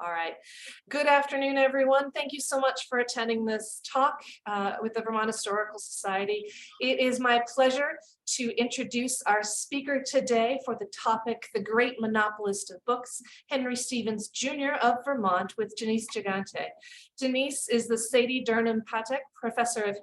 All right. Good afternoon, everyone. Thank you so much for attending this talk with the Vermont Historical Society. It is my pleasure to introduce our speaker today for the topic, The Great Monopolist of Books, Henry Stevens, Jr. of Vermont, with Denise Gigante. Denise is the Sadie Dernham Patek Professor of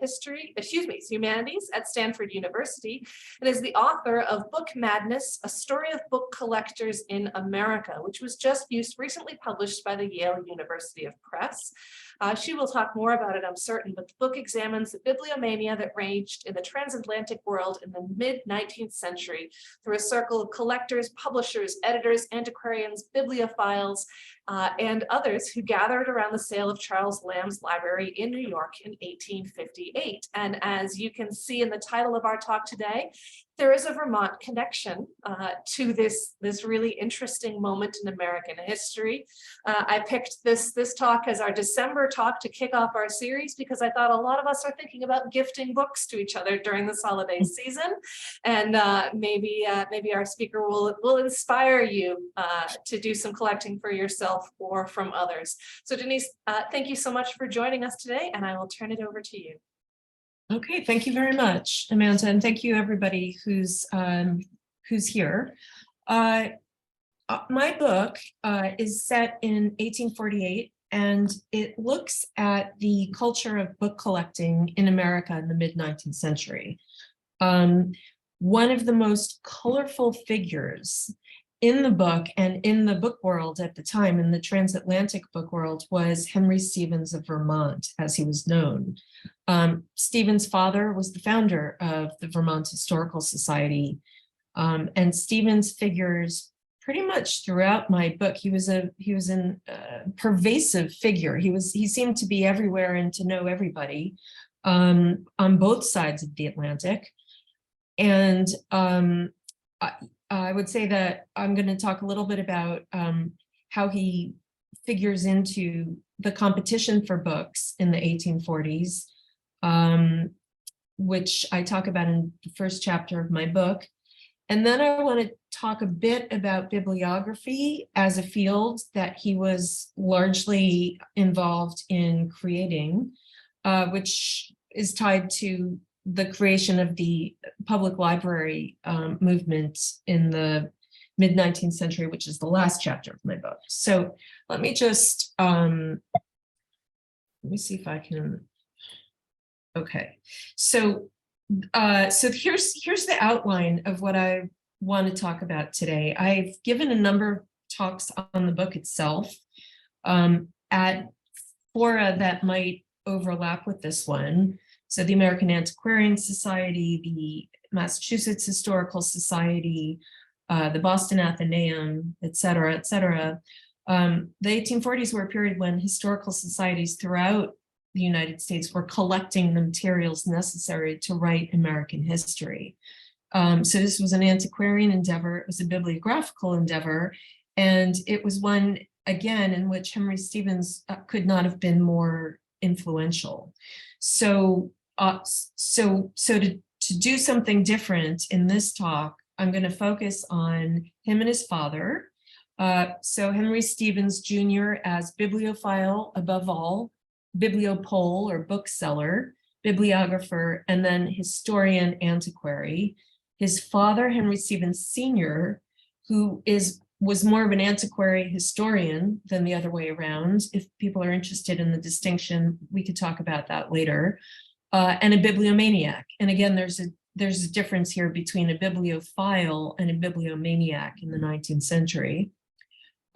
Humanities at Stanford University, and is the author of Book Madness, A Story of Book Collectors in America, which was just recently published by the Yale University Press. She will talk more about it, I'm certain, but the book examines the bibliomania that raged in the transatlantic world in the mid-19th century through a circle of collectors, publishers, editors, antiquarians, bibliophiles, and others who gathered around the sale of Charles Lamb's library in New York in 1858. And as you can see in the title of our talk today, there is a Vermont connection to this really interesting moment in American history. I picked this talk as our December talk to kick off our series because I thought a lot of us are thinking about gifting books to each other during this holiday season, and maybe our speaker will inspire you to do some collecting for yourself or from others. So Denise, thank you so much for joining us today, and I will turn it over to you. Okay, thank you very much, Amanda, and thank you everybody who's here. My book is set in 1848, and it looks at the culture of book collecting in America in the mid-19th century. One of the most colorful figures in the book and in the book world at the time, in the transatlantic book world, was Henry Stevens of Vermont, as he was known. Stevens' father was the founder of the Vermont Historical Society, and Stevens figures pretty much throughout my book. He was a pervasive figure. He seemed to be everywhere and to know everybody on both sides of the Atlantic. And I would say that I'm going to talk a little bit about how he figures into the competition for books in the 1840s, which I talk about in the first chapter of my book. And then I want to talk a bit about bibliography as a field that he was largely involved in creating, which is tied to the creation of the public library movement in the mid-19th century, which is the last chapter of my book. So let me just, let me see if I can, okay. So here's the outline of what I want to talk about today. I've given a number of talks on the book itself at fora that might overlap with this one. So the American Antiquarian Society, the Massachusetts Historical Society, the Boston Athenaeum, et cetera, et cetera. The 1840s were a period when historical societies throughout the United States were collecting the materials necessary to write American history. So this was an antiquarian endeavor, it was a bibliographical endeavor, and it was one, again, in which Henry Stevens could not have been more influential. So to do something different in this talk, I'm going to focus on him and his father. So Henry Stevens Jr. as bibliophile above all, bibliopole or bookseller, bibliographer, and then historian antiquary. His father, Henry Stevens Sr., who was more of an antiquary historian than the other way around. If people are interested in the distinction, we could talk about that later. And a bibliomaniac. And again, there's a difference here between a bibliophile and a bibliomaniac in the 19th century.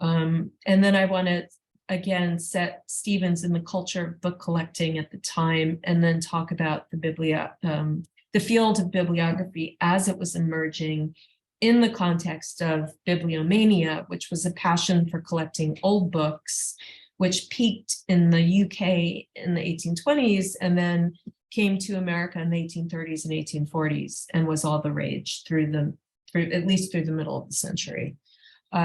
And then I want to, again, set Stevens in the culture of book collecting at the time, and then talk about the field of bibliography as it was emerging in the context of bibliomania, which was a passion for collecting old books, which peaked in the UK in the 1820s and then came to America in the 1830s and 1840s and was all the rage at least through the middle of the century.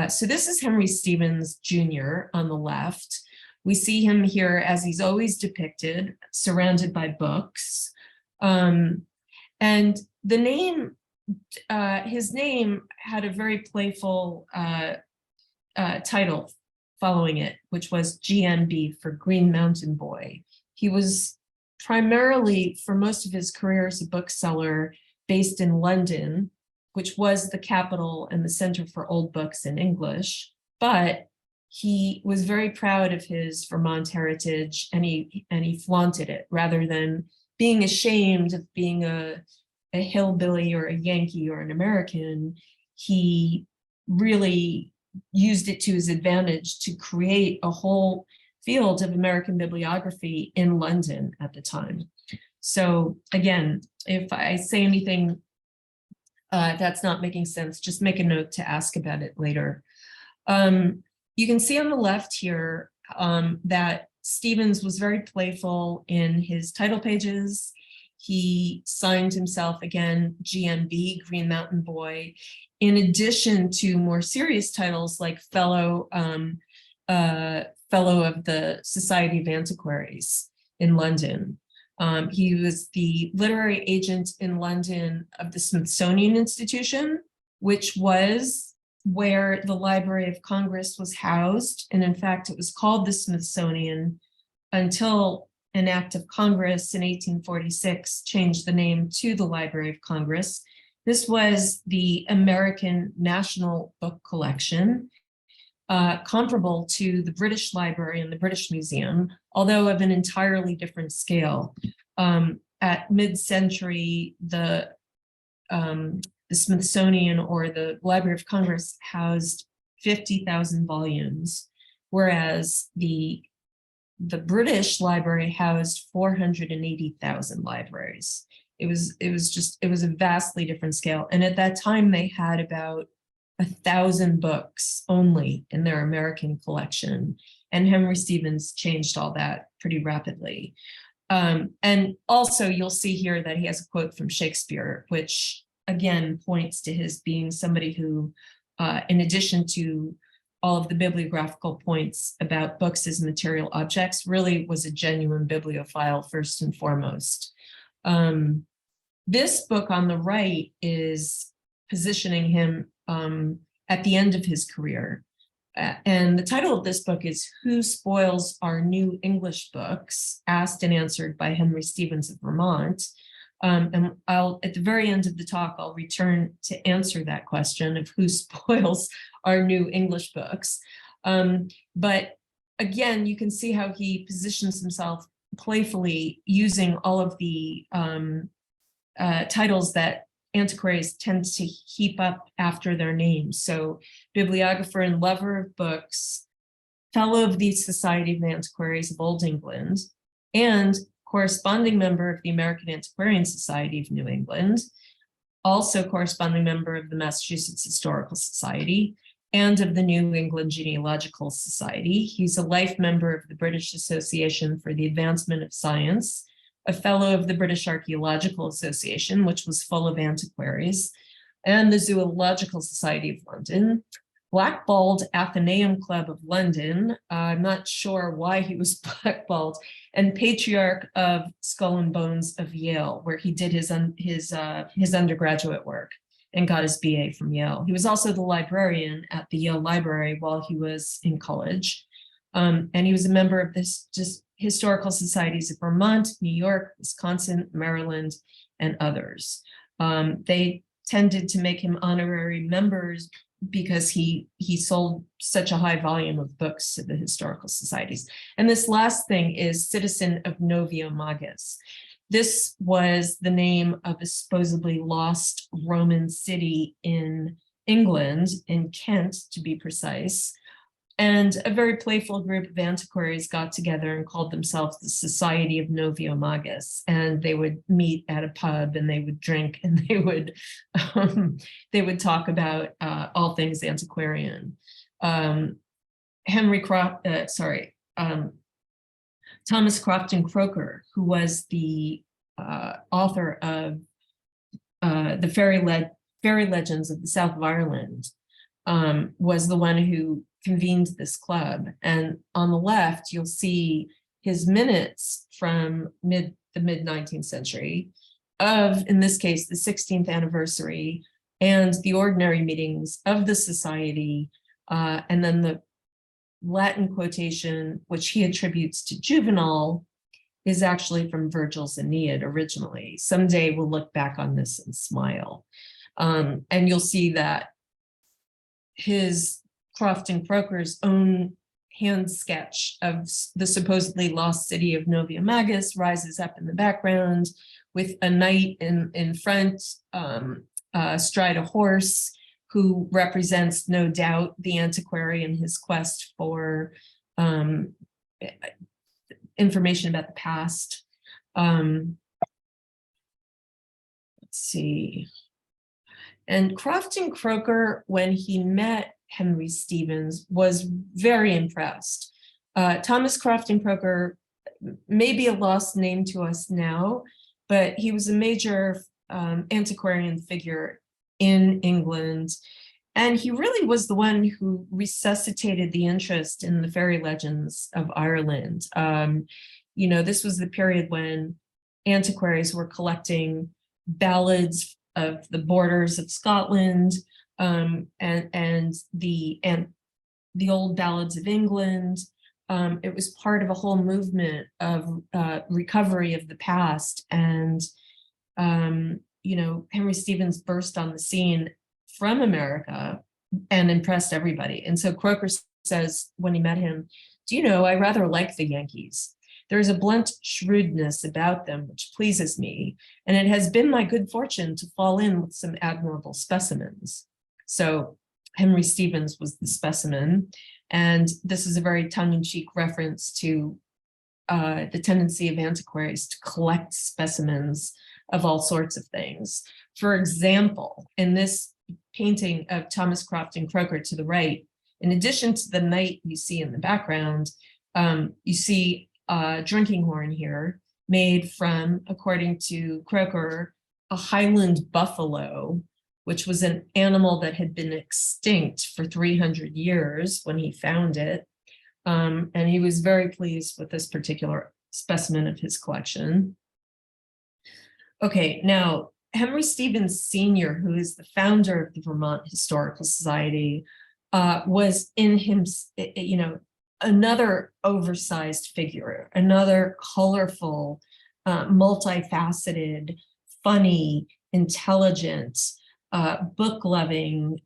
So this is Henry Stevens Jr. on the left. We see him here as he's always depicted, surrounded by books. And the name, his name had a very playful title following it, which was GMB for Green Mountain Boy. He was primarily, for most of his career as a bookseller, based in London, which was the capital and the center for old books in English, but he was very proud of his Vermont heritage, and he flaunted it rather than being ashamed of being a hillbilly or a Yankee or an American. He really used it to his advantage to create a whole field of American bibliography in London at the time. So again, if I say anything that's not making sense, just make a note to ask about it later. You can see on the left here that Stevens was very playful in his title pages. He signed himself, again, GMB, Green Mountain Boy, in addition to more serious titles like Fellow of the Society of Antiquaries in London. He was the literary agent in London of the Smithsonian Institution, which was where the Library of Congress was housed. And in fact, it was called the Smithsonian until an act of Congress in 1846 changed the name to the Library of Congress. This was the American National Book Collection, comparable to the British Library and the British Museum, although of an entirely different scale. At mid-century, the Smithsonian or the Library of Congress housed 50,000 volumes, whereas the British Library housed 480,000 libraries. It was a vastly different scale. And at that time, they had about 1,000 books only in their American collection. And Henry Stevens changed all that pretty rapidly. And also you'll see here that he has a quote from Shakespeare, which again points to his being somebody who, in addition to all of the bibliographical points about books as material objects, really was a genuine bibliophile first and foremost. This book on the right is positioning him at the end of his career. And the title of this book is Who Spoils Our New English Books? Asked and Answered by Henry Stevens of Vermont. And at the very end of the talk, I'll return to answer that question of who spoils our new English books. But again, you can see how he positions himself playfully using all of the titles that antiquaries tend to heap up after their names. So bibliographer and lover of books, fellow of the Society of Antiquaries of Old England, and corresponding member of the American Antiquarian Society of New England, also corresponding member of the Massachusetts Historical Society, and of the New England Genealogical Society. He's a life member of the British Association for the Advancement of Science, a fellow of the British Archaeological Association, which was full of antiquaries, and the Zoological Society of London, blackballed Athenaeum Club of London. I'm not sure why he was blackballed, and patriarch of Skull and Bones of Yale, where he did his undergraduate work and got his BA from Yale. He was also the librarian at the Yale Library while he was in college. And he was a member of this historical societies of Vermont, New York, Wisconsin, Maryland, and others. They tended to make him honorary members because he sold such a high volume of books to the historical societies. And this last thing is citizen of Novio Magis. This was the name of a supposedly lost Roman city in England, in Kent to be precise. And a very playful group of antiquaries got together and called themselves the Society of Novio Magis. And they would meet at a pub and they would drink and they would talk about all things antiquarian. Thomas Crofton Croker, who was the author of the fairy legends of the South of Ireland, was the one who convened this club. And on the left, you'll see his minutes from the mid-19th century of, in this case, the 16th anniversary and the ordinary meetings of the society, and then Latin quotation, which he attributes to Juvenal, is actually from Virgil's Aeneid originally. Someday we'll look back on this and smile. And you'll see that his Crofton Croker's own hand sketch of the supposedly lost city of Novia Magus rises up in the background with a knight in front, astride a horse, who represents, no doubt, the antiquary in his quest for information about the past. Let's see. And Crofton Croker, when he met Henry Stevens, was very impressed. Thomas Crofton Croker may be a lost name to us now, but he was a major antiquarian figure in England. And he really was the one who resuscitated the interest in the fairy legends of Ireland. You know, this was the period when antiquaries were collecting ballads of the borders of Scotland, and the old ballads of England. It was part of a whole movement of recovery of the past. And, you know, Henry Stevens burst on the scene from America and impressed everybody. And so Croker says when he met him, do you know, I rather like the Yankees. There's a blunt shrewdness about them which pleases me, and it has been my good fortune to fall in with some admirable specimens. So Henry Stevens was the specimen, and this is a very tongue-in-cheek reference to the tendency of antiquaries to collect specimens of all sorts of things. For example, in this painting of Thomas Crofton Croker to the right, in addition to the knight you see in the background, you see a drinking horn here made from, according to Croker, a Highland buffalo, which was an animal that had been extinct for 300 years when he found it. And he was very pleased with this particular specimen of his collection. Okay, now Henry Stevens Sr., who is the founder of the Vermont Historical Society, was in him, you know, another oversized figure, another colorful, multifaceted, funny, intelligent, book-loving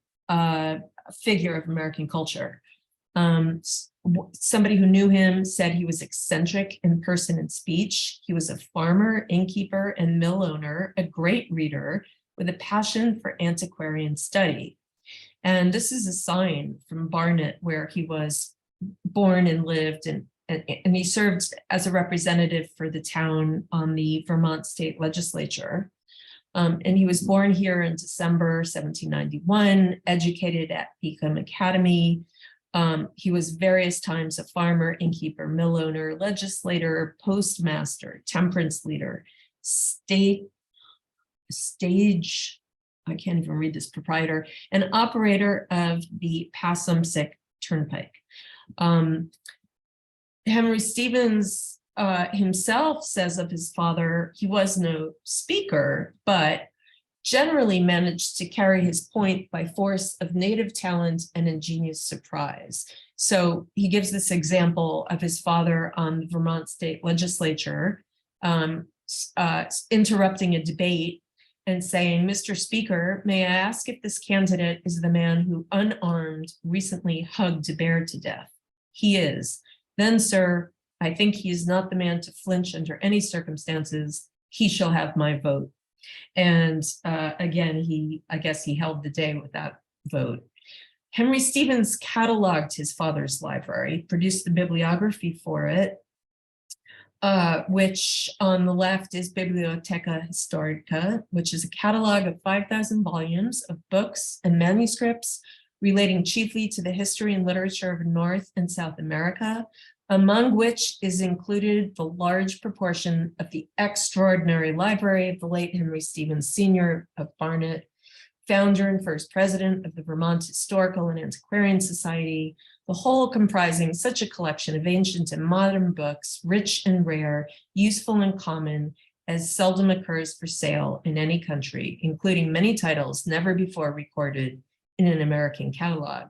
figure of American culture. Somebody who knew him said he was eccentric in person and speech. He was a farmer, innkeeper, and mill owner, a great reader with a passion for antiquarian study. And this is a sign from Barnet, where he was born and lived, and he served as a representative for the town on the Vermont state legislature. And he was born here in December 1791, educated at Beacom Academy. He was various times a farmer, innkeeper, mill owner, legislator, postmaster, temperance leader, I can't even read this, proprietor, and operator of the Passamsic Turnpike. Henry Stevens himself says of his father, he was no speaker, but generally managed to carry his point by force of native talent and ingenious surprise. So he gives this example of his father on the Vermont state legislature, interrupting a debate and saying, Mr. Speaker, may I ask if this candidate is the man who unarmed recently hugged a bear to death? He is. Then, sir, I think he is not the man to flinch under any circumstances. He shall have my vote. And again, I guess he held the day with that vote. Henry Stevens cataloged his father's library, produced the bibliography for it, which on the left is Bibliotheca Historica, which is a catalog of 5,000 volumes of books and manuscripts relating chiefly to the history and literature of North and South America, among which is included the large proportion of the extraordinary library of the late Henry Stevens Sr. of Barnet, founder and first president of the Vermont Historical and Antiquarian Society, the whole comprising such a collection of ancient and modern books, rich and rare, useful and common, as seldom occurs for sale in any country, including many titles never before recorded in an American catalog.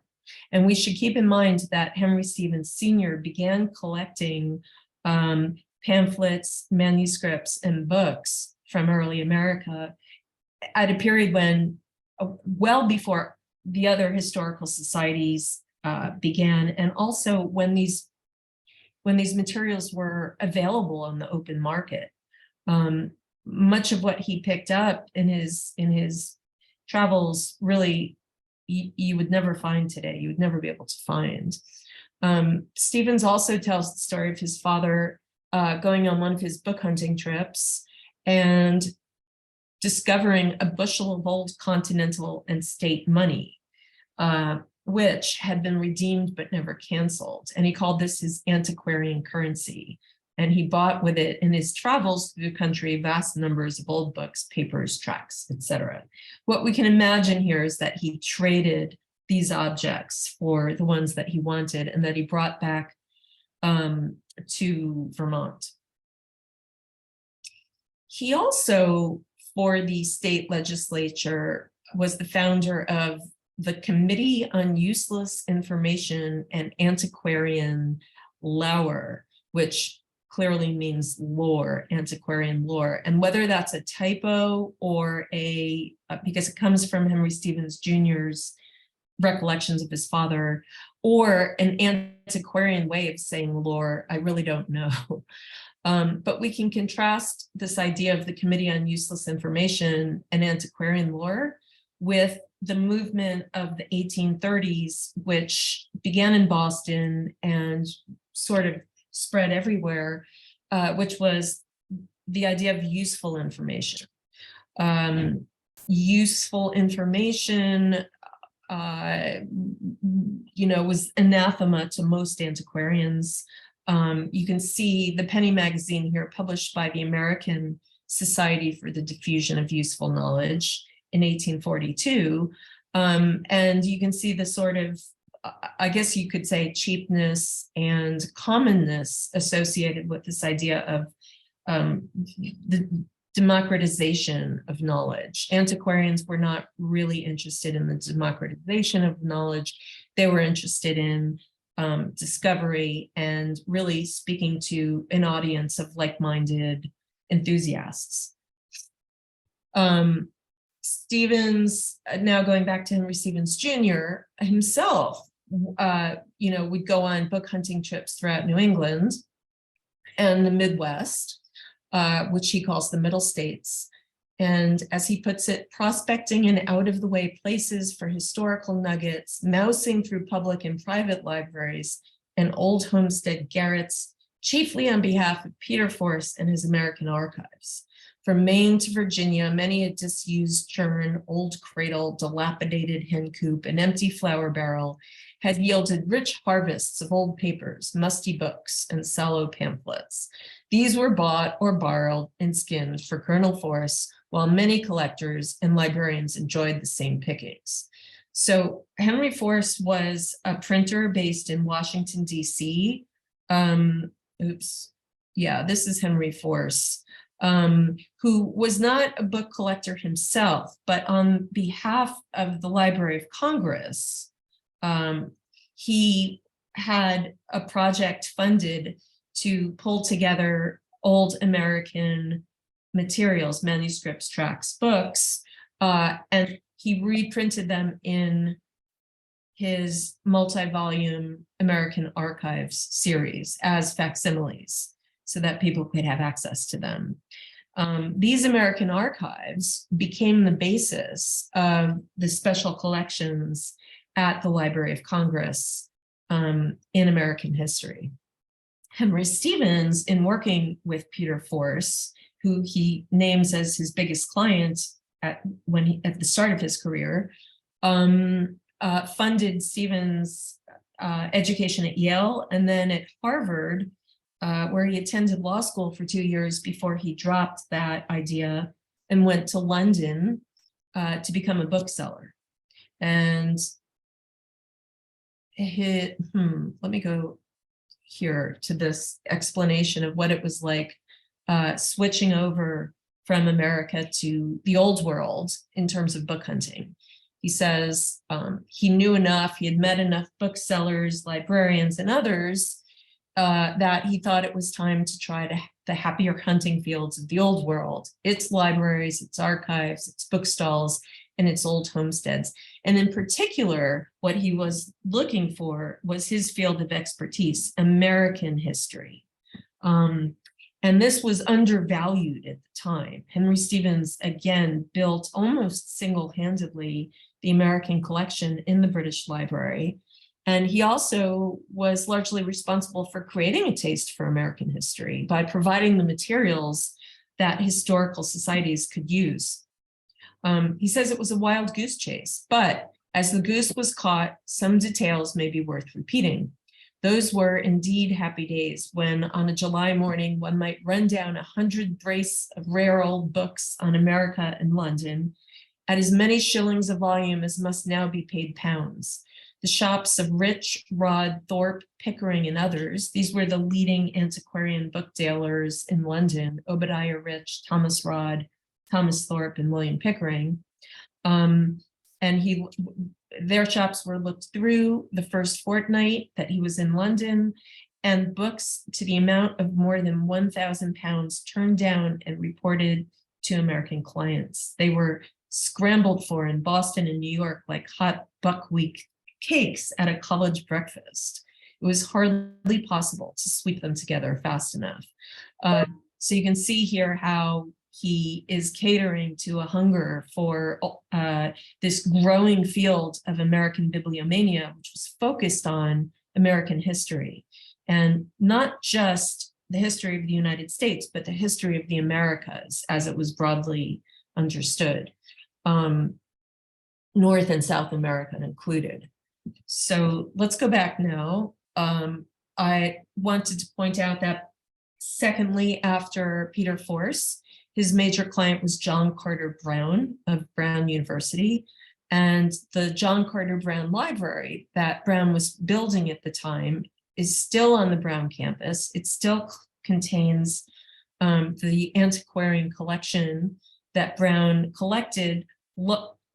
And we should keep in mind that Henry Stevens Sr. began collecting pamphlets, manuscripts, and books from early America at a period when, well before the other historical societies began, and also when these materials were available on the open market. Much of what he picked up in his travels really you would never find today. You would never be able to find. Stevens also tells the story of his father going on one of his book hunting trips and discovering a bushel of old continental and state money, which had been redeemed but never canceled. And he called this his antiquarian currency. And he bought with it in his travels through the country vast numbers of old books, papers, tracts, etc. What we can imagine here is that he traded these objects for the ones that he wanted and that he brought back to Vermont. He also, for the state legislature, was the founder of the Committee on Useless Information and Antiquarian Lore, which clearly means lore, antiquarian lore. And whether that's a typo or because it comes from Henry Stevens Jr.'s recollections of his father, or an antiquarian way of saying lore, I really don't know. But we can contrast this idea of the Committee on Useless Information and Antiquarian Lore with the movement of the 1830s, which began in Boston and sort of spread everywhere, which was the idea of useful information. Useful information, was anathema to most antiquarians. You can see the penny magazine here, published by the American Society for the Diffusion of Useful Knowledge in 1842. And you can see the sort of, I guess you could say, cheapness and commonness associated with this idea of the democratization of knowledge. Antiquarians were not really interested in the democratization of knowledge. They were interested in discovery and really speaking to an audience of like-minded enthusiasts. Stevens, now going back to Henry Stevens Jr. himself, would go on book hunting trips throughout New England and the Midwest, which he calls the Middle States. And as he puts it, prospecting in out-of-the-way places for historical nuggets, mousing through public and private libraries and old homestead garrets, chiefly on behalf of Peter Force and his American archives. From Maine to Virginia, many a disused churn, old cradle, dilapidated hen coop, and empty flour barrel had yielded rich harvests of old papers, musty books, and sallow pamphlets. These were bought or borrowed and skinned for Colonel Force, while many collectors and librarians enjoyed the same pickings. So Henry Force was a printer based in Washington, D.C. This is Henry Force, who was not a book collector himself, but on behalf of the Library of Congress, he had a project funded to pull together old American materials, manuscripts, tracts, books, and he reprinted them in his multi-volume American Archives series as facsimiles so that people could have access to them. These American Archives became the basis of the special collections at the Library of Congress in American history. Henry Stevens, in working with Peter Force, who he names as his biggest client at the start of his career, funded Stevens' education at Yale and then at Harvard, where he attended law school for 2 years before he dropped that idea and went to London to become a bookseller. And let me go here to this explanation of what it was like switching over from America to the old world in terms of book hunting. He says he knew enough, he had met enough booksellers, librarians, and others that he thought it was time to try the happier hunting fields of the old world, its libraries, its archives, its bookstalls, and its old homesteads. And in particular, what he was looking for was his field of expertise, American history. And this was undervalued at the time. Henry Stevens, again, built almost single-handedly the American collection in the British Library. And he also was largely responsible for creating a taste for American history by providing the materials that historical societies could use. He says it was a wild goose chase, but as the goose was caught, some details may be worth repeating. Those were indeed happy days when on a July morning, one might run down 100 brace of rare old books on America and London at as many shillings a volume as must now be paid pounds. The shops of Rich, Rod, Thorpe, Pickering, and others, these were the leading antiquarian book dealers in London, Obadiah Rich, Thomas Rod, Thomas Thorpe, and William Pickering. Their shops were looked through the first fortnight that he was in London, and books to the amount of more than £1,000 turned down and reported to American clients. They were scrambled for in Boston and New York like hot buckwheat cakes at a college breakfast. It was hardly possible to sweep them together fast enough. So you can see here how he is catering to a hunger for this growing field of American bibliomania, which was focused on American history, and not just the history of the United States, but the history of the Americas as it was broadly understood, North and South America included. So let's go back now. I wanted to point out that secondly, after Peter Force, his major client was John Carter Brown of Brown University, and the John Carter Brown Library that Brown was building at the time is still on the Brown campus. It still contains the antiquarian collection that Brown collected,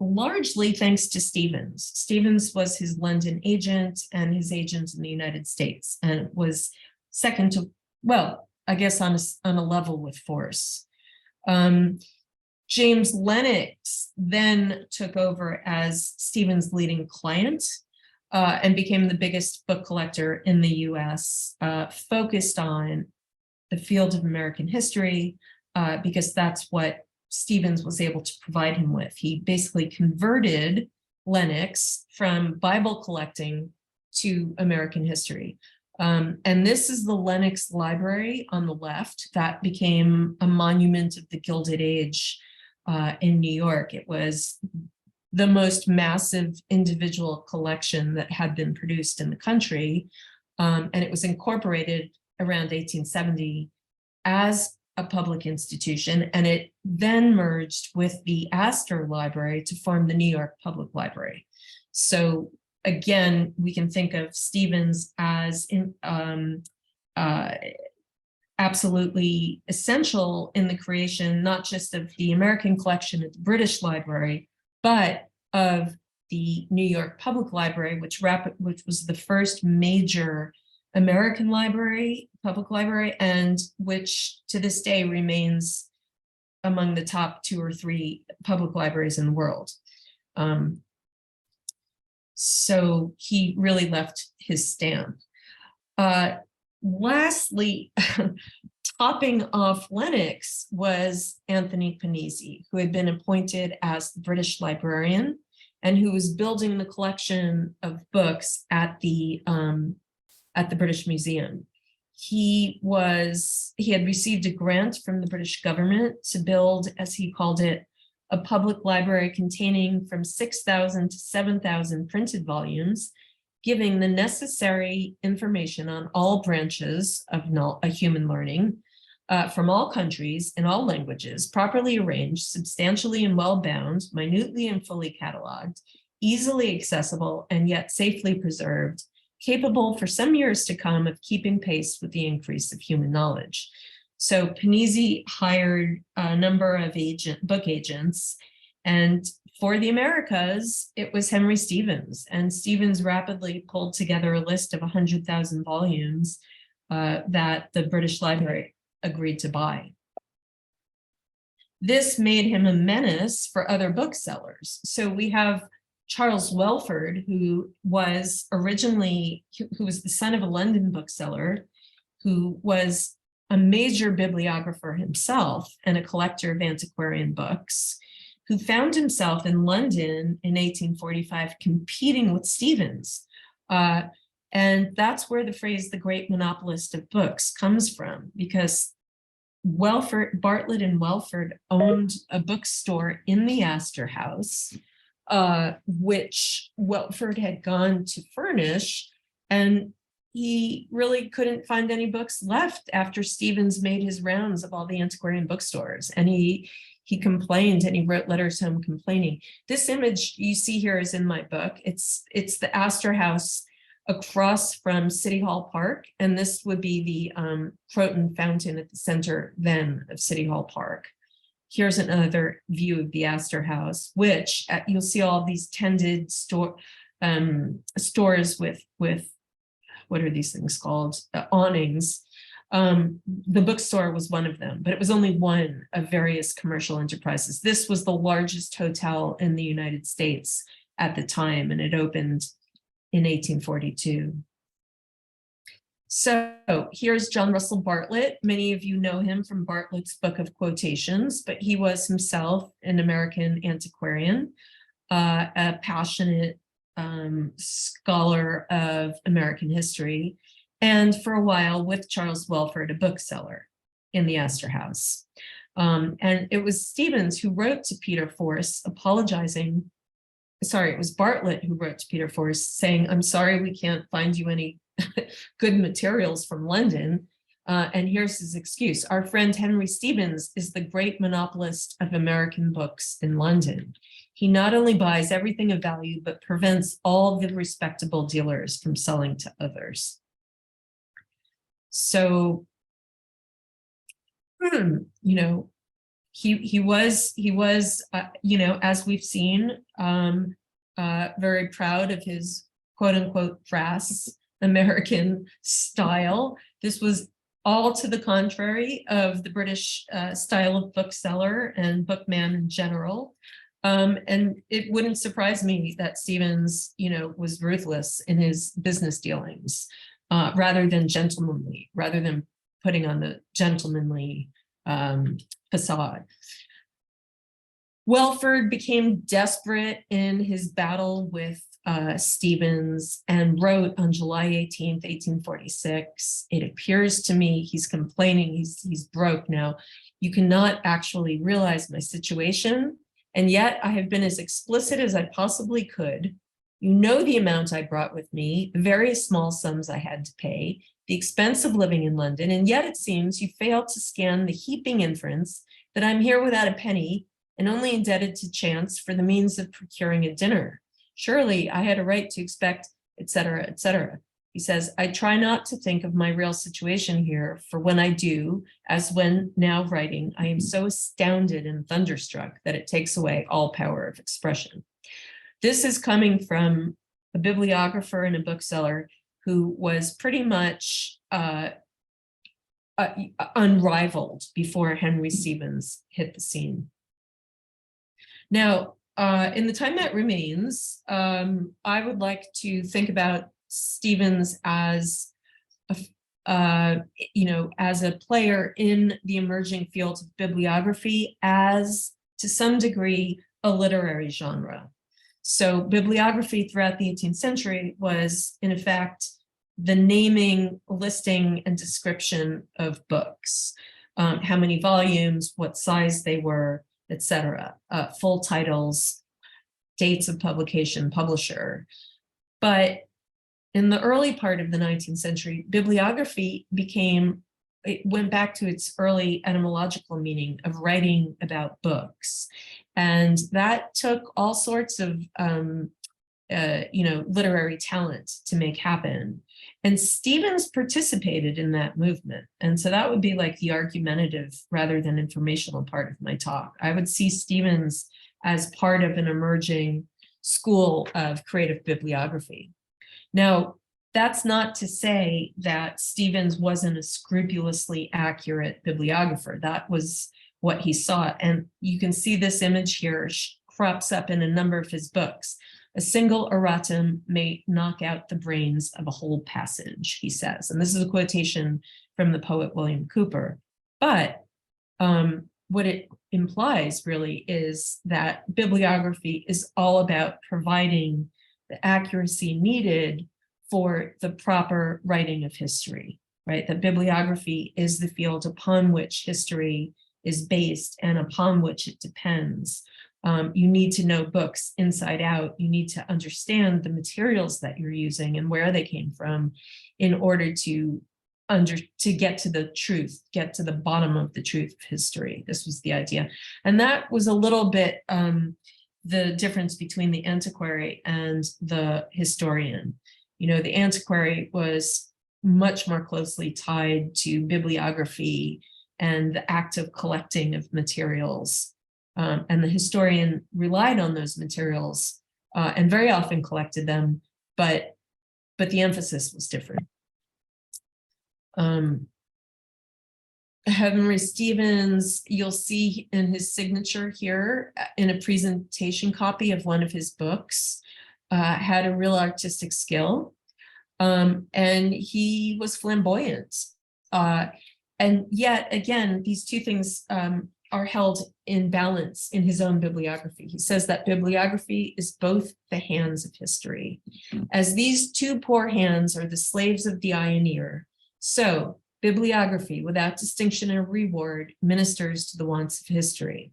largely thanks to Stevens. Stevens was his London agent and his agent in the United States, and was second to, well, I guess on a level with Force. James Lennox then took over as Stevens' leading client and became the biggest book collector in the US, focused on the field of American history, because that's what Stevens was able to provide him with. He basically converted Lennox from Bible collecting to American history. And this is the Lennox Library on the left that became a monument of the Gilded Age in New York. It was the most massive individual collection that had been produced in the country. And it was incorporated around 1870 as a public institution. And it then merged with the Astor Library to form the New York Public Library. So again, we can think of Stevens as absolutely essential in the creation, not just of the American collection at the British Library, but of the New York Public Library, which was the first major American library, public library, and which to this day remains among the top 2 or 3 public libraries in the world. So he really left his stamp. Lastly, topping off Lennox was Anthony Panizzi, who had been appointed as the British librarian and who was building the collection of books at the British Museum. He had received a grant from the British government to build, as he called it, a public library containing from 6,000 to 7,000 printed volumes, giving the necessary information on all branches of human learning from all countries in all languages, properly arranged, substantially and well bound, minutely and fully cataloged, easily accessible and yet safely preserved, capable for some years to come of keeping pace with the increase of human knowledge. So Panizzi hired a number of book agents, and for the Americas, it was Henry Stevens, and Stevens rapidly pulled together a list of 100,000 volumes that the British Library agreed to buy. This made him a menace for other booksellers. So we have Charles Welford, who was originally, who was the son of a London bookseller, who was a major bibliographer himself and a collector of antiquarian books, who found himself in London in 1845 competing with Stevens. And that's where the phrase "the great monopolist of books" comes from, because Bartlett and Welford owned a bookstore in the Astor House, which Welford had gone to furnish, and he really couldn't find any books left after Stevens made his rounds of all the antiquarian bookstores. And he complained, and he wrote letters home complaining. This image you see here is in my book. It's the Astor House across from City Hall Park, and this would be the Croton Fountain at the center then of City Hall Park. Here's another view of the Astor House, which you'll see all these tended stores with what are these things called? Awnings. The bookstore was one of them, but it was only one of various commercial enterprises. This was the largest hotel in the United States at the time, and it opened in 1842. So here's John Russell Bartlett. Many of you know him from Bartlett's Book of Quotations, but he was himself an American antiquarian, a passionate scholar of American history, and for a while with Charles Welford, a bookseller in the Astor House. And it was Stevens who wrote to Peter Force apologizing. Sorry, it was Bartlett who wrote to Peter Force saying, "I'm sorry we can't find you any good materials from London." And here's his excuse: "Our friend Henry Stevens is the great monopolist of American books in London. He not only buys everything of value, but prevents all the respectable dealers from selling to others." So, he was, as we've seen, very proud of his quote unquote crass American style. This was all to the contrary of the British style of bookseller and bookman in general. And it wouldn't surprise me that Stevens, was ruthless in his business dealings, rather than gentlemanly, rather than putting on the gentlemanly facade. Welford became desperate in his battle with Stevens and wrote on July 18th, 1846, "It appears to me," he's complaining, he's broke now, "you cannot actually realize my situation, and yet I have been as explicit as I possibly could. You know the amount I brought with me, the various small sums I had to pay, the expense of living in London, and yet it seems you fail to scan the heaping inference that I'm here without a penny and only indebted to chance for the means of procuring a dinner. Surely I had a right to expect, etc., etc." He says, "I try not to think of my real situation here, for when I do, as when now writing, I am so astounded and thunderstruck that it takes away all power of expression." This is coming from a bibliographer and a bookseller who was pretty much unrivaled before Henry Stevens hit the scene. Now, in the time that remains, I would like to think about Stevens as as a player in the emerging field of bibliography, as to some degree a literary genre. So bibliography throughout the 18th century was, in effect, the naming, listing, and description of books, how many volumes, what size they were, etc., full titles, dates of publication, publisher. But in the early part of the 19th century, bibliography went back to its early etymological meaning of writing about books. And that took all sorts of, literary talent to make happen. And Stevens participated in that movement. And so that would be like the argumentative rather than informational part of my talk. I would see Stevens as part of an emerging school of creative bibliography. Now, that's not to say that Stevens wasn't a scrupulously accurate bibliographer. That was what he sought. And you can see this image here crops up in a number of his books. A single erratum may knock out the brains of a whole passage, he says. And this is a quotation from the poet William Cooper. But what it implies really is that bibliography is all about providing the accuracy needed for the proper writing of history, right? That bibliography is the field upon which history is based and upon which it depends. You need to know books inside out. You need to understand the materials that you're using and where they came from in order to get to the truth, get to the bottom of the truth of history. This was the idea. And that was a little bit the difference between the antiquary and the historian. You know, the antiquary was much more closely tied to bibliography and the act of collecting of materials. And the historian relied on those materials and very often collected them, but the emphasis was different. Henry Stevens, you'll see in his signature here in a presentation copy of one of his books, had a real artistic skill, and he was flamboyant. And yet again, these two things are held in balance in his own bibliography. He says that bibliography is both the hands of history. As these two poor hands are the slaves of the eye and ear, so bibliography, without distinction or reward, ministers to the wants of history.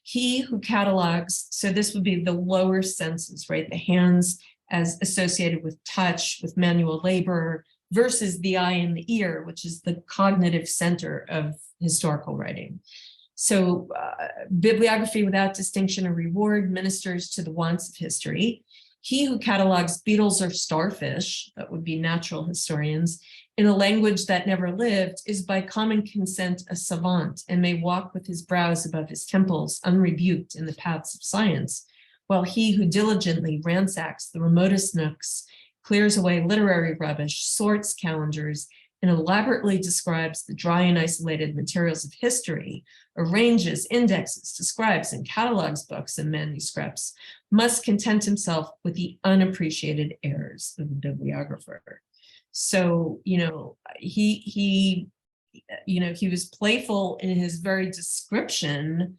He who catalogs, so this would be the lower senses, right? The hands as associated with touch, with manual labor, versus the eye and the ear, which is the cognitive center of historical writing. So bibliography without distinction or reward ministers to the wants of history. He who catalogs beetles or starfish, that would be natural historians, in a language that never lived, is by common consent a savant and may walk with his brows above his temples, unrebuked in the paths of science, while he who diligently ransacks the remotest nooks, clears away literary rubbish, sorts calendars, and elaborately describes the dry and isolated materials of history, arranges, indexes, describes, and catalogs books and manuscripts, must content himself with the unappreciated errors of the bibliographer. So, you know, he was playful in his very description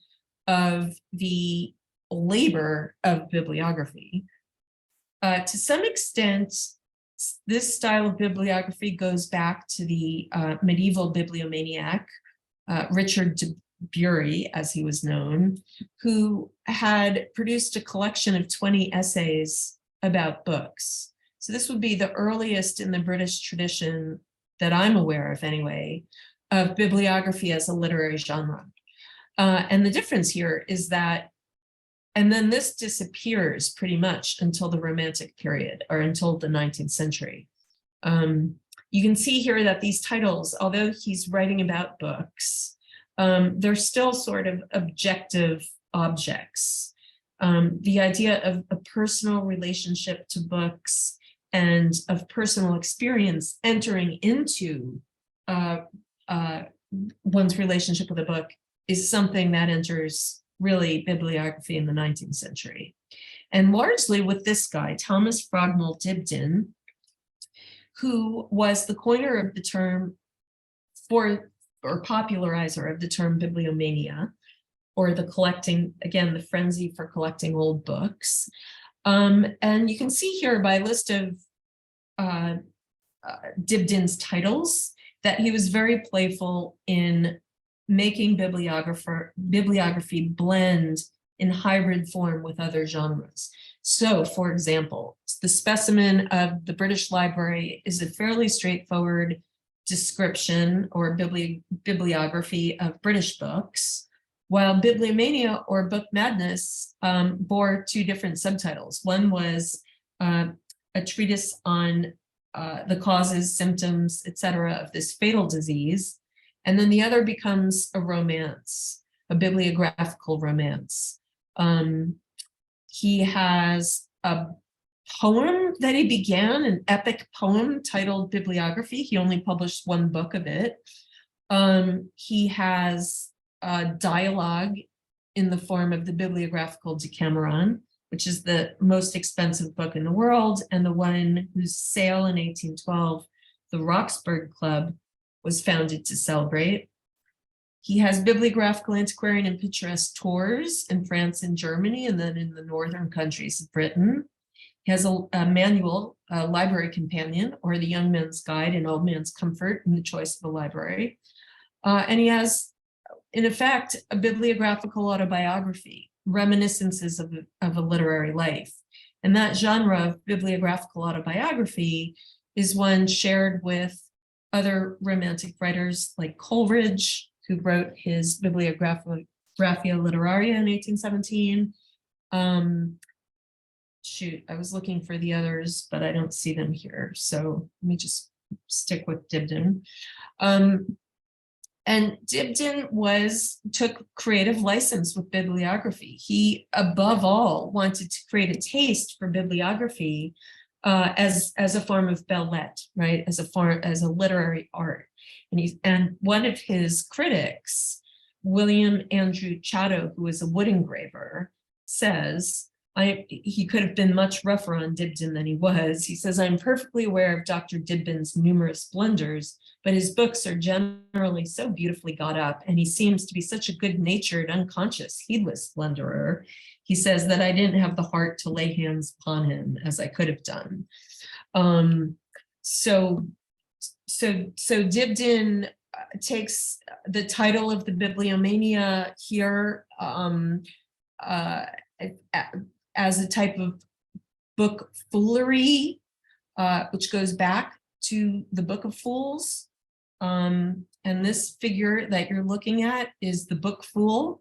of the labor of bibliography. To some extent, this style of bibliography goes back to the medieval bibliomaniac, Richard de Bury, as he was known, who had produced a collection of 20 essays about books. So this would be the earliest in the British tradition that I'm aware of anyway, of bibliography as a literary genre. And the difference here is that, and then this disappears pretty much until the Romantic period or until the 19th century. You can see here that these titles, although he's writing about books, they're still sort of objective objects. The idea of a personal relationship to books and of personal experience entering into one's relationship with a book is something that enters really bibliography in the 19th century. And largely with this guy, Thomas Frognall Dibdin, who was the coiner of the term or popularizer of the term bibliomania, or the collecting, again, the frenzy for collecting old books. And you can see here by a list of Dibdin's titles that he was very playful in making bibliography blend in hybrid form with other genres. So, for example, the specimen of the British Library is a fairly straightforward description or bibliography of British books, while Bibliomania or Book Madness bore two different subtitles. One was a treatise on the causes, symptoms, etc. of this fatal disease, and then the other becomes a romance, a bibliographical romance. He has a poem that he began, an epic poem titled Bibliography. He only published one book of it. He has a dialogue in the form of the Bibliographical Decameron, which is the most expensive book in the world, and the one whose sale in 1812, the Roxburgh Club, was founded to celebrate. He has bibliographical, antiquarian, and picturesque tours in France and Germany, and then in the northern countries of Britain. He has a manual, a library companion, or the young man's guide in old man's comfort in the choice of a library. And he has, in effect, a bibliographical autobiography, reminiscences of a literary life. And that genre of bibliographical autobiography is one shared with other Romantic writers like Coleridge, who wrote his Bibliographia Literaria in 1817. Shoot, I was looking for the others, but I don't see them here. So let me just stick with Dibdin. And Dibdin took creative license with bibliography. He, above all, wanted to create a taste for bibliography as a form of belles lettres, right? As a literary art. And one of his critics, William Andrew Chatto, who is a wood engraver, says, he could have been much rougher on Dibdin than he was. He says, I'm perfectly aware of Dr. Dibdin's numerous blunders, but his books are generally so beautifully got up, and he seems to be such a good-natured, unconscious, heedless blunderer. He says that I didn't have the heart to lay hands upon him as I could have done. So Dibdin takes the title of the bibliomania here as a type of book foolery, which goes back to the Book of Fools. And this figure that you're looking at is the book fool,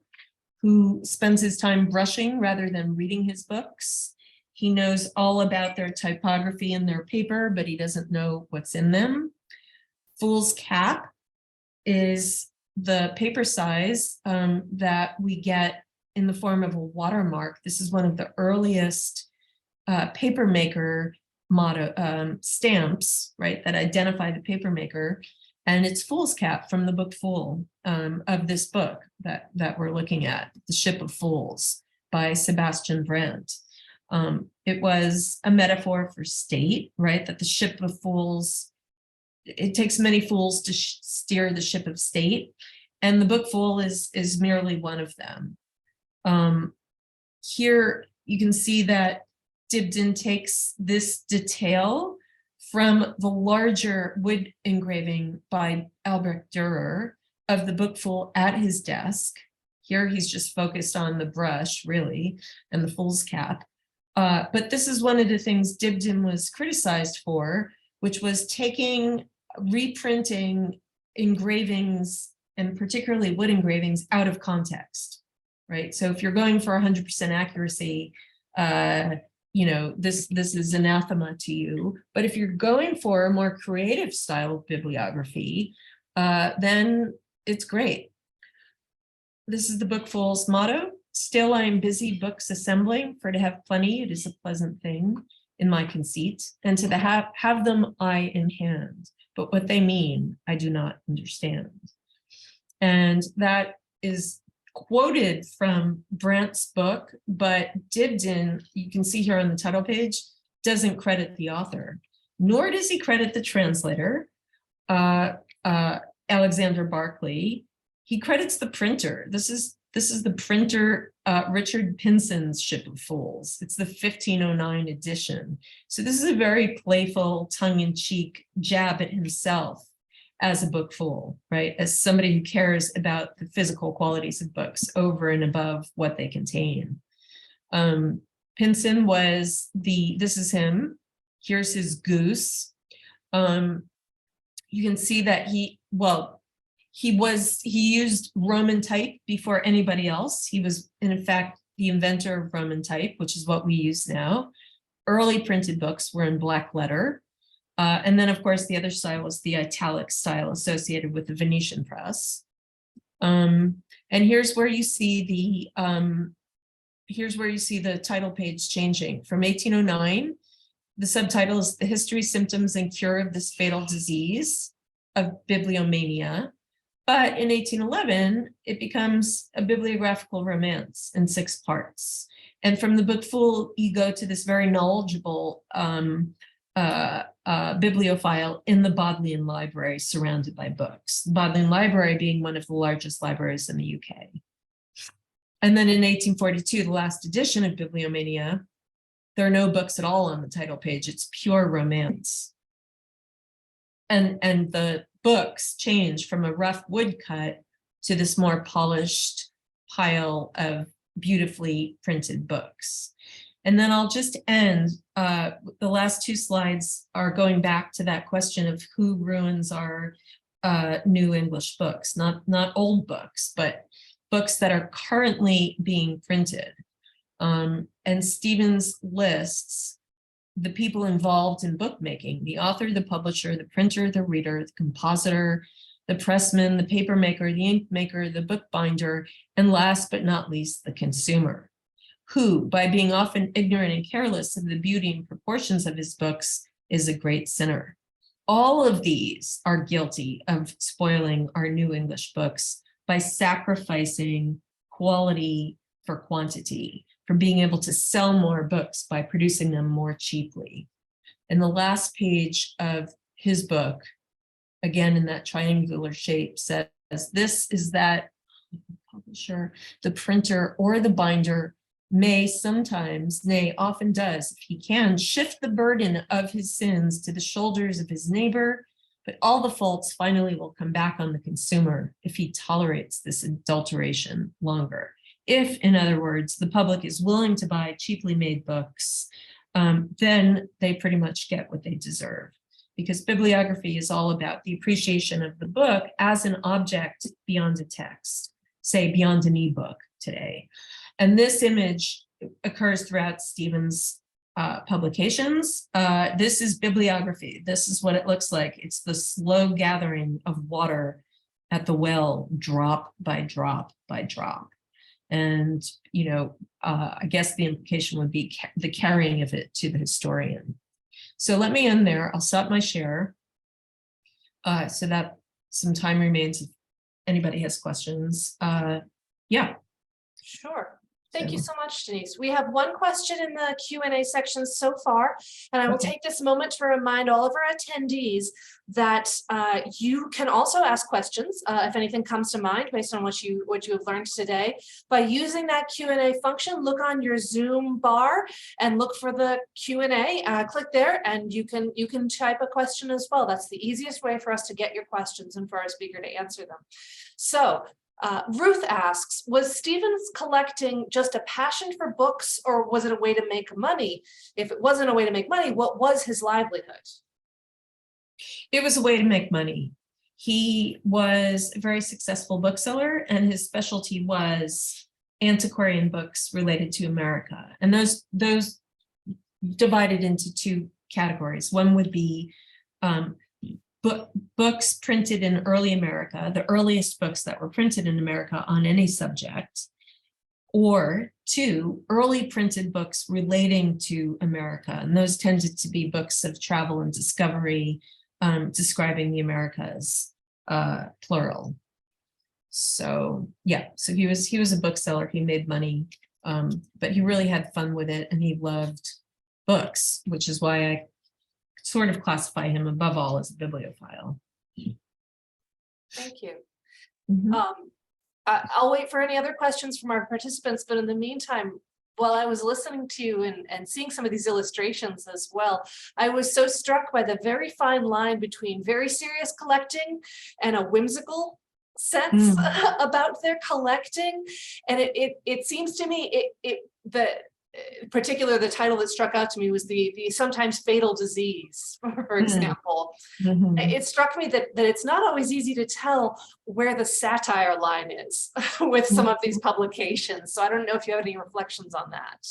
who spends his time brushing rather than reading his books. He knows all about their typography and their paper, but he doesn't know what's in them. Fool's cap is the paper size that we get in the form of a watermark. This is one of the earliest paper maker stamps, right, that identify the paper maker. And it's Fool's Cap from the book Fool of this book that we're looking at, The Ship of Fools by Sebastian Brandt. It was a metaphor for state, right, that the ship of fools, it takes many fools to steer the ship of state. And the book Fool is merely one of them. Here you can see that Dibdin takes this detail from the larger wood engraving by Albrecht Dürer of the book Fool at his desk. Here he's just focused on the brush, really, and the fool's cap. But this is one of the things Dibdin was criticized for, which was reprinting engravings, and particularly wood engravings, out of context, right? So if you're going for 100% accuracy, this is anathema to you. But if you're going for a more creative style of bibliography, then it's great. This is the book Fool's motto. Still I am busy books assembling, for to have plenty it is a pleasant thing in my conceit, and to have them I in hand, but what they mean I do not understand. And that is quoted from Brandt's book, but Dibdin, you can see here on the title page, doesn't credit the author, nor does he credit the translator, Alexander Barclay. He credits the printer. This is the printer, Richard Pinson's Ship of Fools. It's the 1509 edition. So this is a very playful, tongue-in-cheek jab at himself as a book fool, right? As somebody who cares about the physical qualities of books over and above what they contain. Pinson was this is him. Here's his goose. You can see that he used Roman type before anybody else. He was, in fact, the inventor of Roman type, which is what we use now. Early printed books were in black letter. And then, of course, the other style was the italic style associated with the Venetian press. And here's where you see here's where you see the title page changing. From 1809, the subtitle is The History, Symptoms, and Cure of this Fatal Disease of Bibliomania. But in 1811, it becomes a bibliographical romance in 6 parts. And from the book Fool, you go to this very knowledgeable bibliophile in the Bodleian Library, surrounded by books. The Bodleian Library being one of the largest libraries in the UK. And then in 1842, the last edition of Bibliomania, there are no books at all on the title page. It's pure romance. And the books change from a rough woodcut to this more polished pile of beautifully printed books. And then I'll just end, the last 2 slides are going back to that question of who ruins our new English books, not old books, but books that are currently being printed. And Stevens lists the people involved in bookmaking: the author, the publisher, the printer, the reader, the compositor, the pressman, the paper maker, the ink maker, the bookbinder, and last but not least, the consumer, who, by being often ignorant and careless of the beauty and proportions of his books, is a great sinner. All of these are guilty of spoiling our new English books by sacrificing quality for quantity, for being able to sell more books by producing them more cheaply. And the last page of his book, again in that triangular shape, says, this is that publisher, the printer, or the binder may sometimes, nay, often does, if he can, shift the burden of his sins to the shoulders of his neighbor, but all the faults finally will come back on the consumer if he tolerates this adulteration longer. If, in other words, the public is willing to buy cheaply made books, then they pretty much get what they deserve. Because bibliography is all about the appreciation of the book as an object beyond a text, say beyond an ebook today. And this image occurs throughout Stevens' publications. This is bibliography. This is what it looks like. It's the slow gathering of water at the well, drop by drop by drop. And, you know, I guess the implication would be the carrying of it to the historian. So let me end there. I'll stop my share so that some time remains if anybody has questions. Yeah. Sure. Thank you so much, Denise. We have one question in the Q&A section so far, and I will take this moment to remind all of our attendees that you can also ask questions if anything comes to mind based on what you have learned today. By using that Q&A function, look on your Zoom bar and look for the Q&A. Click there, and you can type a question as well. That's the easiest way for us to get your questions and for our speaker to answer them. So. Ruth asks, was Stevens collecting just a passion for books, or was it a way to make money? If it wasn't a way to make money, what was his livelihood? It was a way to make money. He was a very successful bookseller, and his specialty was antiquarian books related to America. And those divided into 2 categories. One would be books printed in early America, the earliest books that were printed in America on any subject, or 2, early printed books relating to America. And those tended to be books of travel and discovery, describing the Americas, plural. So yeah, so he was a bookseller. He made money, but he really had fun with it, and he loved books, which is why I sort of classify him above all as a bibliophile. Thank you. Mm-hmm. I'll wait for any other questions from our participants, but in the meantime, while I was listening to you and seeing some of these illustrations as well, I was so struck by the very fine line between very serious collecting and a whimsical sense about their collecting. And it seems to me the title that struck out to me was the sometimes fatal disease, for example. It struck me that it's not always easy to tell where the satire line is with some of these publications. So I don't know if you have any reflections on that.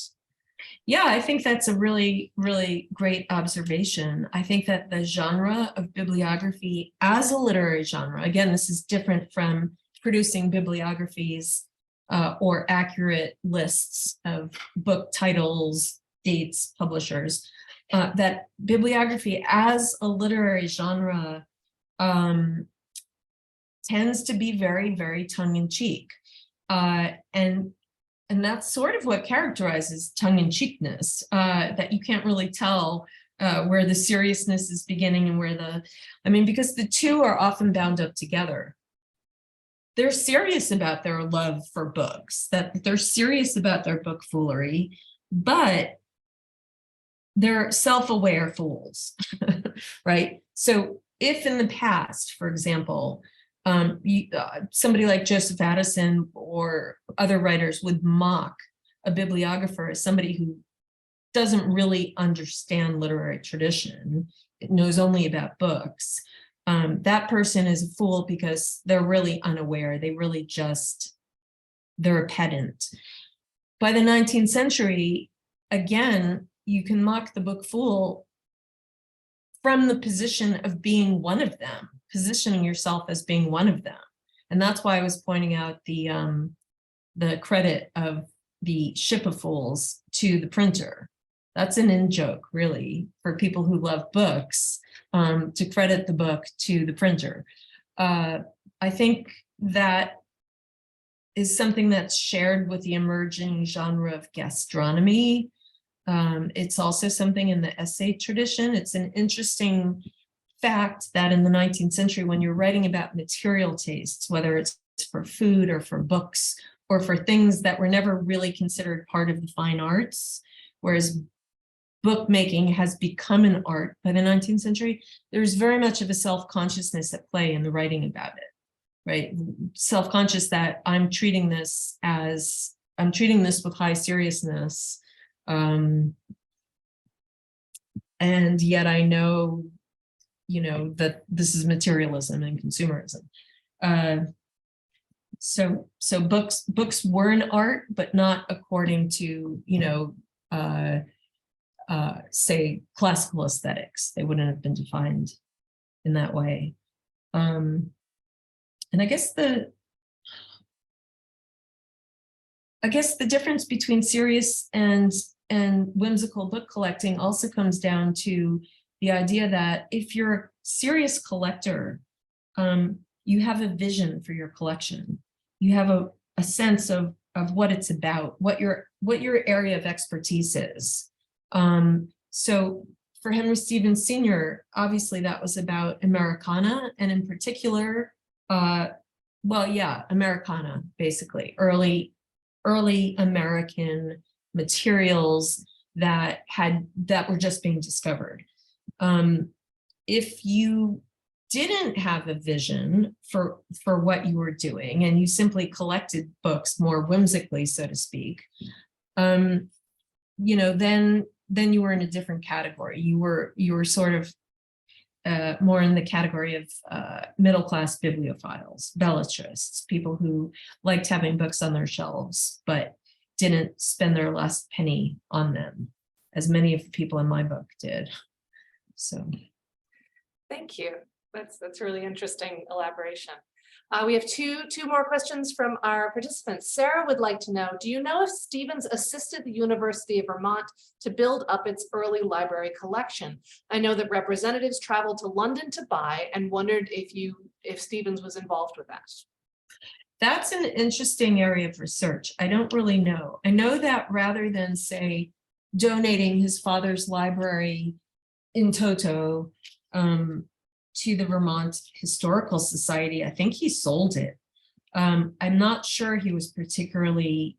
Yeah, I think that's a really, really great observation. I think that the genre of bibliography as a literary genre, again, this is different from producing bibliographies or accurate lists of book titles, dates, publishers, that bibliography as a literary genre tends to be very, very tongue-in-cheek. And that's sort of what characterizes tongue-in-cheekness, that you can't really tell where the seriousness is beginning and where because the two are often bound up together. They're serious about their love for books, that they're serious about their book foolery, but they're self-aware fools, right? So if in the past, for example, somebody like Joseph Addison or other writers would mock a bibliographer as somebody who doesn't really understand literary tradition, it knows only about books, that person is a fool because they're really unaware. They're a pedant. By the 19th century, again, you can mock the book fool from the position of being one of them, positioning yourself as being one of them. And that's why I was pointing out the credit of the ship of fools to the printer. That's an in-joke, really, for people who love books, to credit the book to the printer. I think that is something that's shared with the emerging genre of gastronomy. It's also something in the essay tradition. It's an interesting fact that in the 19th century, when you're writing about material tastes, whether it's for food or for books or for things that were never really considered part of the fine arts, whereas bookmaking has become an art by the 19th century, there's very much of a self-consciousness at play in the writing about it, right? Self-conscious that I'm treating this with high seriousness. And yet I know, that this is materialism and consumerism. So books were an art, but not according to, say classical aesthetics. They wouldn't have been defined in that way. And I guess the difference between serious and whimsical book collecting also comes down to the idea that if you're a serious collector, you have a vision for your collection. You have a sense of what it's about, what your area of expertise is. So for Henry Stevens Sr., obviously that was about Americana, and in particular, Americana, basically, early American materials that were just being discovered. If you didn't have a vision for what you were doing and you simply collected books more whimsically, so to speak, then you were in a different category. You were sort of more in the category of middle-class bibliophiles, belletrists, people who liked having books on their shelves, but didn't spend their last penny on them, as many of the people in my book did. So, thank you. That's really interesting elaboration. We have two more questions from our participants. Sarah would like to know, do you know if Stevens assisted the University of Vermont to build up its early library collection? I know that representatives traveled to London to buy and wondered if Stevens was involved with that. That's an interesting area of research. I don't really know. I know that rather than, say, donating his father's library in toto to the Vermont Historical Society, I think he sold it. I'm not sure he was particularly,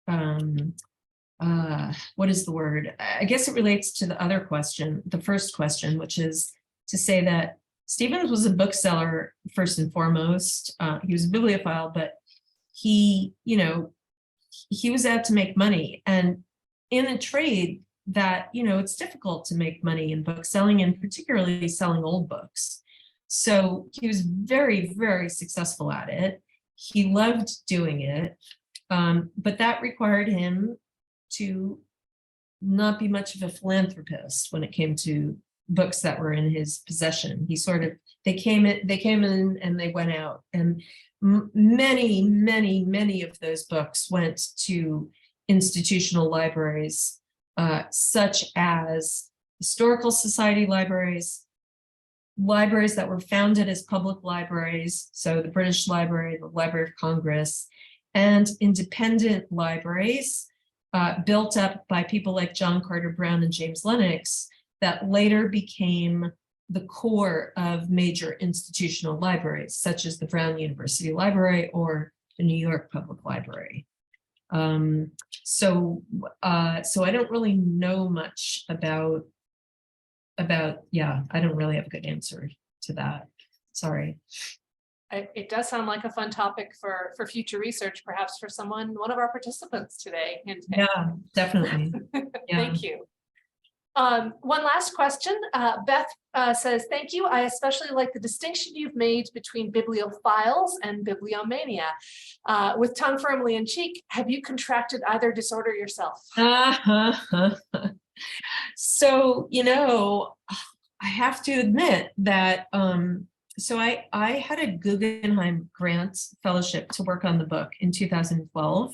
what is the word? I guess it relates to the other question, the first question, which is to say that Stevens was a bookseller first and foremost. He was a bibliophile, but he was out to make money. And in a trade that, it's difficult to make money in book selling, and particularly selling old books. So he was very, very successful at it. He loved doing it, but that required him to not be much of a philanthropist when it came to books that were in his possession. He sort of They came in and they went out. And many of those books went to institutional libraries, such as historical society libraries, libraries that were founded as public libraries, so the British Library, the Library of Congress, and independent libraries built up by people like John Carter Brown and James Lennox that later became the core of major institutional libraries, such as the Brown University Library or the New York Public Library. So I don't really know much about, yeah, I don't really have a good answer to that. Sorry. It does sound like a fun topic for future research, perhaps for one of our participants today. Yeah, definitely. Yeah. Thank you. One last question. Beth says, thank you. I especially like the distinction you've made between bibliophiles and bibliomania. With tongue firmly in cheek, have you contracted either disorder yourself? So, I have to admit that, so I had a Guggenheim Grant Fellowship to work on the book in 2012,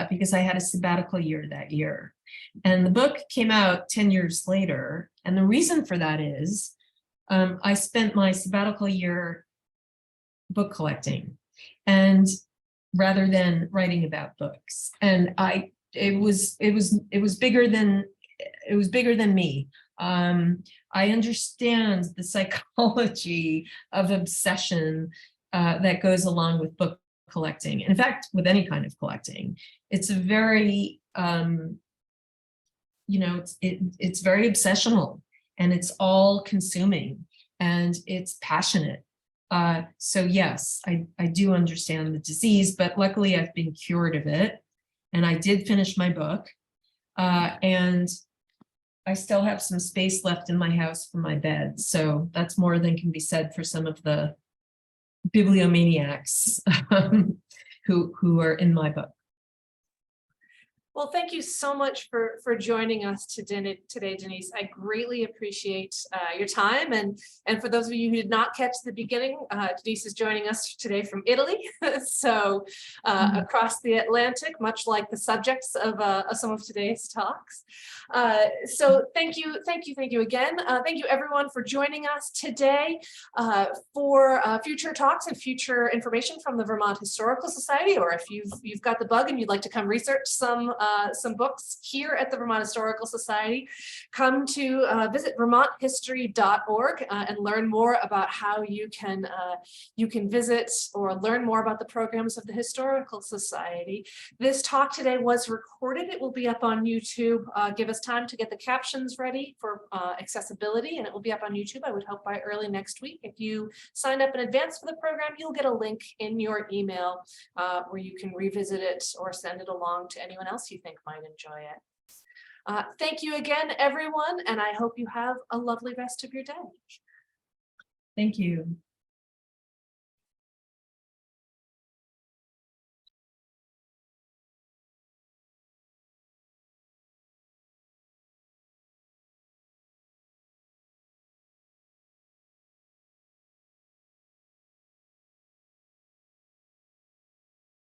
because I had a sabbatical year that year. And the book came out 10 years later. And the reason for that is I spent my sabbatical year book collecting, and rather than writing about books. And it was bigger than me. I understand the psychology of obsession that goes along with book collecting. In fact, with any kind of collecting, it's a very, it's very obsessional, and it's all consuming, and it's passionate. So yes, I do understand the disease, but luckily I've been cured of it, and I did finish my book, and I still have some space left in my house for my bed. So that's more than can be said for some of the bibliomaniacs who are in my book. Well, thank you so much for joining us today, Denise. I greatly appreciate your time. And for those of you who did not catch the beginning, Denise is joining us today from Italy. So across the Atlantic, much like the subjects of some of today's talks. So thank you again. Thank you everyone for joining us today for future talks and future information from the Vermont Historical Society, or if you've got the bug and you'd like to come research some books here at the Vermont Historical Society, come to visit vermonthistory.org and learn more about how you can visit or learn more about the programs of the Historical Society. This talk today was recorded. It will be up on YouTube. Give us time to get the captions ready for accessibility, and it will be up on YouTube, I would hope, by early next week. If you sign up in advance for the program, you'll get a link in your email where you can revisit it or send it along to anyone else you think might enjoy it. Thank you again, everyone, and I hope you have a lovely rest of your day. Thank you.